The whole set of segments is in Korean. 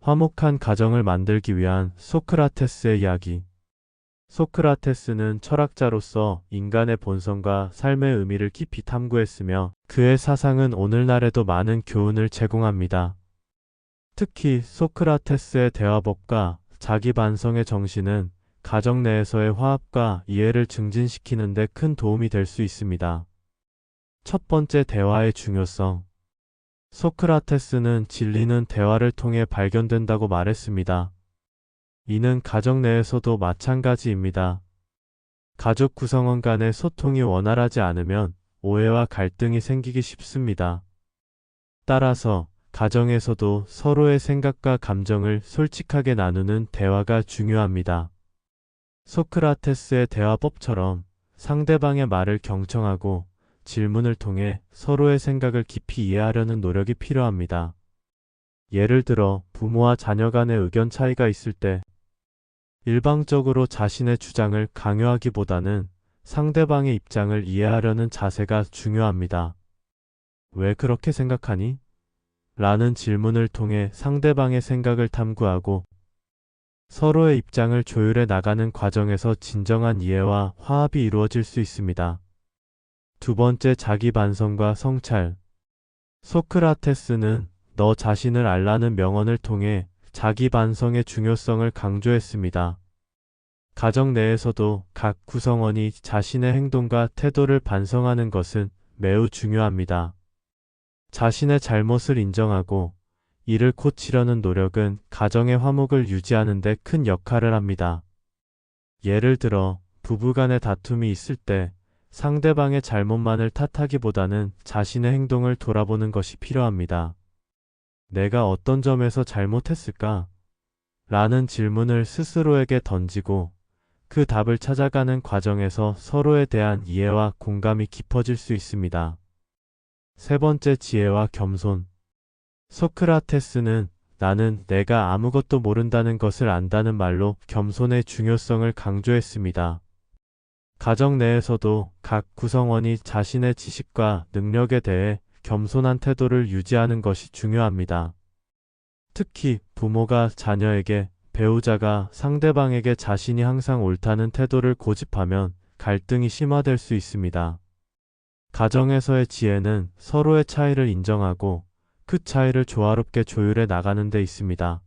화목한 가정을 만들기 위한 소크라테스의 이야기. 소크라테스는 철학자로서 인간의 본성과 삶의 의미를 깊이 탐구했으며 그의 사상은 오늘날에도 많은 교훈을 제공합니다. 특히 소크라테스의 대화법과 자기 반성의 정신은 가정 내에서의 화합과 이해를 증진시키는 데 큰 도움이 될 수 있습니다. 첫 번째, 대화의 중요성. 소크라테스는 진리는 대화를 통해 발견된다고 말했습니다. 이는 가정 내에서도 마찬가지입니다. 가족 구성원 간의 소통이 원활하지 않으면 오해와 갈등이 생기기 쉽습니다. 따라서 가정에서도 서로의 생각과 감정을 솔직하게 나누는 대화가 중요합니다. 소크라테스의 대화법처럼 상대방의 말을 경청하고 질문을 통해 서로의 생각을 깊이 이해하려는 노력이 필요합니다. 예를 들어 부모와 자녀 간의 의견 차이가 있을 때 일방적으로 자신의 주장을 강요하기보다는 상대방의 입장을 이해하려는 자세가 중요합니다. 왜 그렇게 생각하니? 라는 질문을 통해 상대방의 생각을 탐구하고 서로의 입장을 조율해 나가는 과정에서 진정한 이해와 화합이 이루어질 수 있습니다. 두 번째, 자기 반성과 성찰. 소크라테스는 너 자신을 알라는 명언을 통해 자기 반성의 중요성을 강조했습니다. 가정 내에서도 각 구성원이 자신의 행동과 태도를 반성하는 것은 매우 중요합니다. 자신의 잘못을 인정하고 이를 고치려는 노력은 가정의 화목을 유지하는 데 큰 역할을 합니다. 예를 들어 부부간의 다툼이 있을 때 상대방의 잘못만을 탓하기보다는 자신의 행동을 돌아보는 것이 필요합니다. 내가 어떤 점에서 잘못했을까? 라는 질문을 스스로에게 던지고 그 답을 찾아가는 과정에서 서로에 대한 이해와 공감이 깊어질 수 있습니다. 세 번째, 지혜와 겸손. 소크라테스는 나는 내가 아무것도 모른다는 것을 안다는 말로 겸손의 중요성을 강조했습니다. 가정 내에서도 각 구성원이 자신의 지식과 능력에 대해 겸손한 태도를 유지하는 것이 중요합니다. 특히 부모가 자녀에게, 배우자가 상대방에게 자신이 항상 옳다는 태도를 고집하면 갈등이 심화될 수 있습니다. 가정에서의 지혜는 서로의 차이를 인정하고 그 차이를 조화롭게 조율해 나가는 데 있습니다.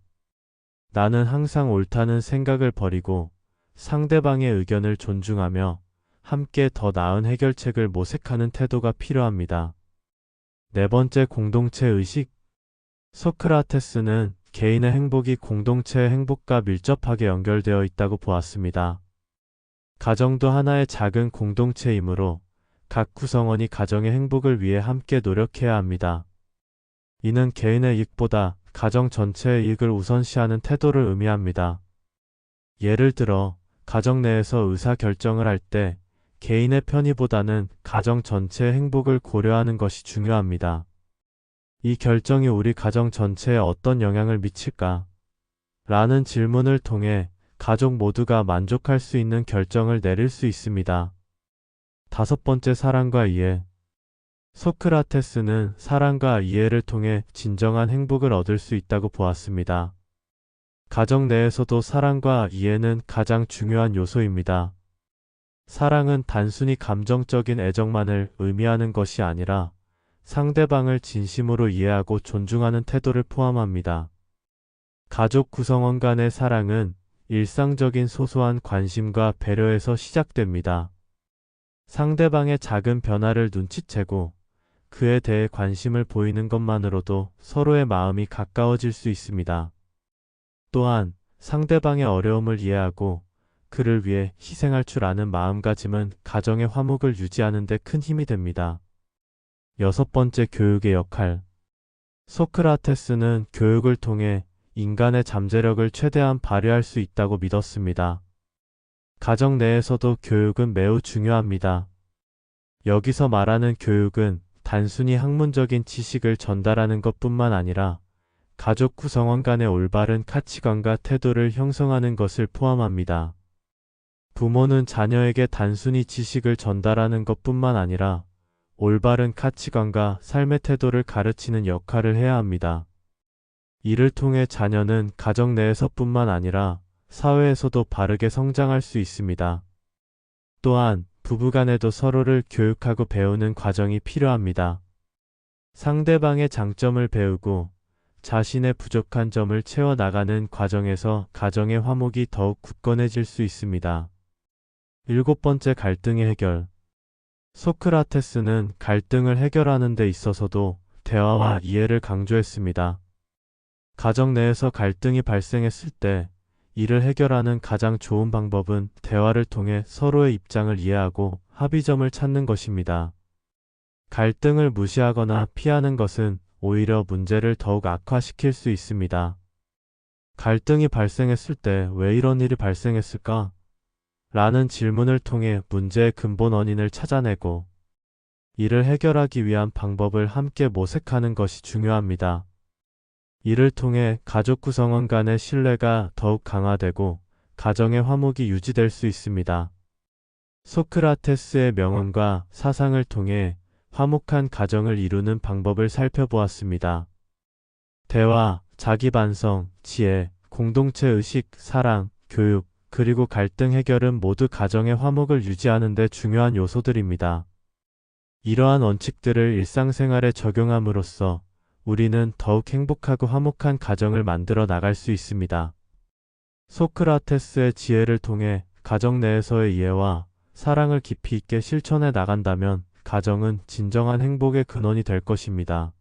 나는 항상 옳다는 생각을 버리고 상대방의 의견을 존중하며 함께 더 나은 해결책을 모색하는 태도가 필요합니다. 네 번째, 공동체 의식. 소크라테스는 개인의 행복이 공동체의 행복과 밀접하게 연결되어 있다고 보았습니다. 가정도 하나의 작은 공동체이므로 각 구성원이 가정의 행복을 위해 함께 노력해야 합니다. 이는 개인의 이익보다 가정 전체의 이익을 우선시하는 태도를 의미합니다. 예를 들어 가정 내에서 의사결정을 할 때 개인의 편의보다는 가정 전체의 행복을 고려하는 것이 중요합니다. 이 결정이 우리 가정 전체에 어떤 영향을 미칠까? 라는 질문을 통해 가족 모두가 만족할 수 있는 결정을 내릴 수 있습니다. 다섯 번째, 사랑과 이해. 소크라테스는 사랑과 이해를 통해 진정한 행복을 얻을 수 있다고 보았습니다. 가정 내에서도 사랑과 이해는 가장 중요한 요소입니다. 사랑은 단순히 감정적인 애정만을 의미하는 것이 아니라 상대방을 진심으로 이해하고 존중하는 태도를 포함합니다. 가족 구성원 간의 사랑은 일상적인 소소한 관심과 배려에서 시작됩니다. 상대방의 작은 변화를 눈치채고 그에 대해 관심을 보이는 것만으로도 서로의 마음이 가까워질 수 있습니다. 또한 상대방의 어려움을 이해하고 그를 위해 희생할 줄 아는 마음가짐은 가정의 화목을 유지하는 데 큰 힘이 됩니다. 여섯 번째, 교육의 역할. 소크라테스는 교육을 통해 인간의 잠재력을 최대한 발휘할 수 있다고 믿었습니다. 가정 내에서도 교육은 매우 중요합니다. 여기서 말하는 교육은 단순히 학문적인 지식을 전달하는 것뿐만 아니라 가족 구성원 간의 올바른 가치관과 태도를 형성하는 것을 포함합니다. 부모는 자녀에게 단순히 지식을 전달하는 것뿐만 아니라 올바른 가치관과 삶의 태도를 가르치는 역할을 해야 합니다. 이를 통해 자녀는 가정 내에서뿐만 아니라 사회에서도 바르게 성장할 수 있습니다. 또한 부부간에도 서로를 교육하고 배우는 과정이 필요합니다. 상대방의 장점을 배우고 자신의 부족한 점을 채워나가는 과정에서 가정의 화목이 더욱 굳건해질 수 있습니다. 일곱 번째, 갈등의 해결. 소크라테스는 갈등을 해결하는 데 있어서도 대화와 이해를 강조했습니다. 가정 내에서 갈등이 발생했을 때 이를 해결하는 가장 좋은 방법은 대화를 통해 서로의 입장을 이해하고 합의점을 찾는 것입니다. 갈등을 무시하거나 피하는 것은 오히려 문제를 더욱 악화시킬 수 있습니다. 갈등이 발생했을 때 왜 이런 일이 발생했을까? 라는 질문을 통해 문제의 근본 원인을 찾아내고 이를 해결하기 위한 방법을 함께 모색하는 것이 중요합니다. 이를 통해 가족 구성원 간의 신뢰가 더욱 강화되고 가정의 화목이 유지될 수 있습니다. 소크라테스의 명언과 사상을 통해 화목한 가정을 이루는 방법을 살펴보았습니다. 대화, 자기 반성, 지혜, 공동체 의식, 사랑, 교육, 그리고 갈등 해결은 모두 가정의 화목을 유지하는 데 중요한 요소들입니다. 이러한 원칙들을 일상생활에 적용함으로써 우리는 더욱 행복하고 화목한 가정을 만들어 나갈 수 있습니다. 소크라테스의 지혜를 통해 가정 내에서의 이해와 사랑을 깊이 있게 실천해 나간다면 가정은 진정한 행복의 근원이 될 것입니다.